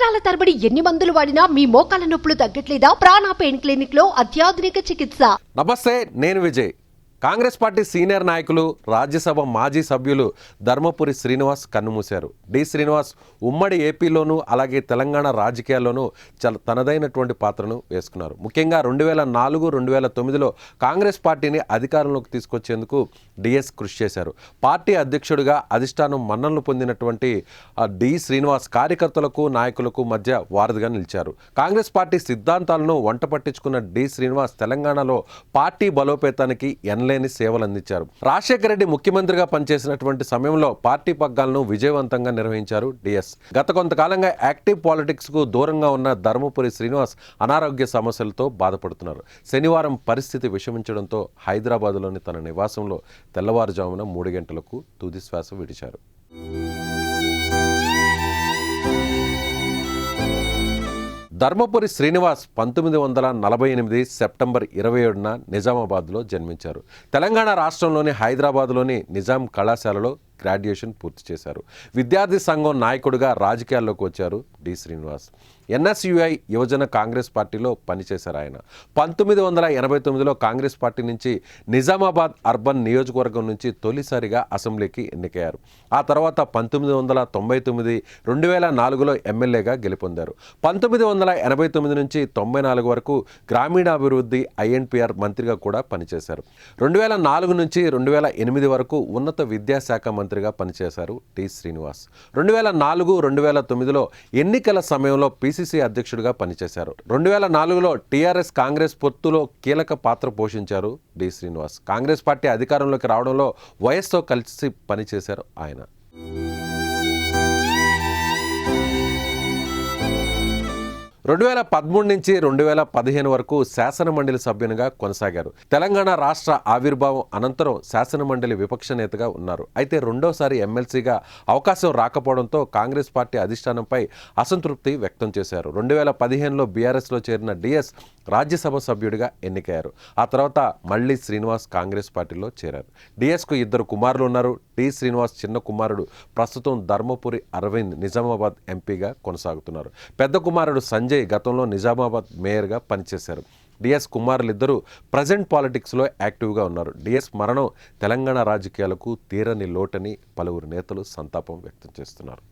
సంవత్సరాల తరబడి ఎన్ని మందులు వాడినా మీ మోకాల నొప్పులు తగ్గట్లేదా? ప్రాణ పెయిన్ క్లినిక్ లో అత్యాధునిక చికిత్స. నమస్తే, నేను విజయ్. కాంగ్రెస్ పార్టీ సీనియర్ నాయకులు, రాజ్యసభ మాజీ సభ్యులు ధర్మపురి శ్రీనివాస్ కన్నుమూశారు. డి శ్రీనివాస్ ఉమ్మడి ఏపీలోనూ అలాగే తెలంగాణ రాజకీయాల్లోనూ తనదైనటువంటి పాత్రను వేసుకున్నారు. ముఖ్యంగా 2004-2009లో కాంగ్రెస్ పార్టీని అధికారంలోకి తీసుకొచ్చేందుకు డిఎస్ కృషి చేశారు. పార్టీ అధ్యక్షుడిగా అధిష్టానం మన్ననలు పొందినటువంటి డి శ్రీనివాస్ కార్యకర్తలకు, నాయకులకు మధ్య వారధిగా నిలిచారు. కాంగ్రెస్ పార్టీ సిద్ధాంతాలను వంట పట్టించుకున్న డి శ్రీనివాస్ తెలంగాణలో పార్టీ బలోపేతానికి లేని సేవలు అందించారు. రాజశేఖర రెడ్డి ముఖ్యమంత్రిగా పనిచేసినటువంటి సమయంలో పార్టీ పగ్గాలను విజయవంతంగా నిర్వహించారు డిఎస్. గత కొంతకాలంగా యాక్టివ్ పాలిటిక్స్ కు దూరంగా ఉన్న ధర్మపురి శ్రీనివాస్ అనారోగ్య సమస్యలతో బాధపడుతున్నారు. శనివారం పరిస్థితి విషమించడంతో హైదరాబాద్లోని తన నివాసంలో తెల్లవారుజామున 3 గంటలకు తుది శ్వాస విడిచారు. ధర్మపురి శ్రీనివాస్ 1948 సెప్టెంబర్ 27న నిజామాబాద్లో జన్మించారు. తెలంగాణ రాష్ట్రంలోని హైదరాబాద్లోని నిజాం కళాశాలలో గ్రాడ్యుయేషన్ పూర్తి చేశారు. విద్యార్థి సంఘం నాయకుడిగా రాజకీయాల్లోకి వచ్చారు డి శ్రీనివాస్. ఎన్ఎస్యుఐ యువజన కాంగ్రెస్ పార్టీలో పనిచేశారు ఆయన. 1989లో కాంగ్రెస్ పార్టీ నుంచి నిజామాబాద్ అర్బన్ నియోజకవర్గం నుంచి తొలిసారిగా అసెంబ్లీకి ఎన్నికయ్యారు. ఆ తర్వాత 1999, 2004లో ఎమ్మెల్యేగా గెలుపొందారు. 1989 నుంచి 94 వరకు గ్రామీణాభివృద్ధి ఐఎన్పిఆర్ మంత్రిగా కూడా పనిచేశారు. 2004 నుంచి 2008 వరకు ఉన్నత విద్యాశాఖ మంత్రిగా పనిచేశారు టి శ్రీనివాస్. 2004-2009లో ఎన్నికల సమయంలో పిసిసి అధ్యక్షుడిగా పనిచేశారు. 2004లో టీఆర్ఎస్ కాంగ్రెస్ పొత్తులో కీలక పాత్ర పోషించారు డి శ్రీనివాస్. కాంగ్రెస్ పార్టీ అధికారంలోకి రావడంలో వైఎస్తో కలిసి పనిచేశారు ఆయన. 2013 నుంచి 2015 వరకు శాసనమండలి సభ్యునిగా కొనసాగారు. తెలంగాణ రాష్ట్ర ఆవిర్భావం అనంతరం శాసనమండలి విపక్ష నేతగా ఉన్నారు. అయితే రెండోసారి ఎమ్మెల్సీగా అవకాశం రాకపోవడంతో కాంగ్రెస్ పార్టీ అధిష్టానంపై అసంతృప్తి వ్యక్తం చేశారు. 2015లో బీఆర్ఎస్లో చేరిన డిఎస్ రాజ్యసభ సభ్యుడిగా ఎన్నికయ్యారు. ఆ తర్వాత మళ్లీ శ్రీనివాస్ కాంగ్రెస్ పార్టీలో చేరారు. డిఎస్కు 2 కుమారులు ఉన్నారు. టి శ్రీనివాస్ చిన్న కుమారుడు ప్రస్తుతం ధర్మపురి అరవింద్ నిజామాబాద్ ఎంపీగా కొనసాగుతున్నారు. పెద్ద కుమారుడు సంజయ్ గతంలో నిజామాబాద్ మేయర్గా పనిచేశారు. డిఎస్ కుమారులిద్దరూ ప్రజెంట్ పాలిటిక్స్లో యాక్టివ్గా ఉన్నారు. డిఎస్ మరణం తెలంగాణ రాజకీయాలకు తీరని లోటని పలువురు నేతలు సంతాపం వ్యక్తం చేస్తున్నారు.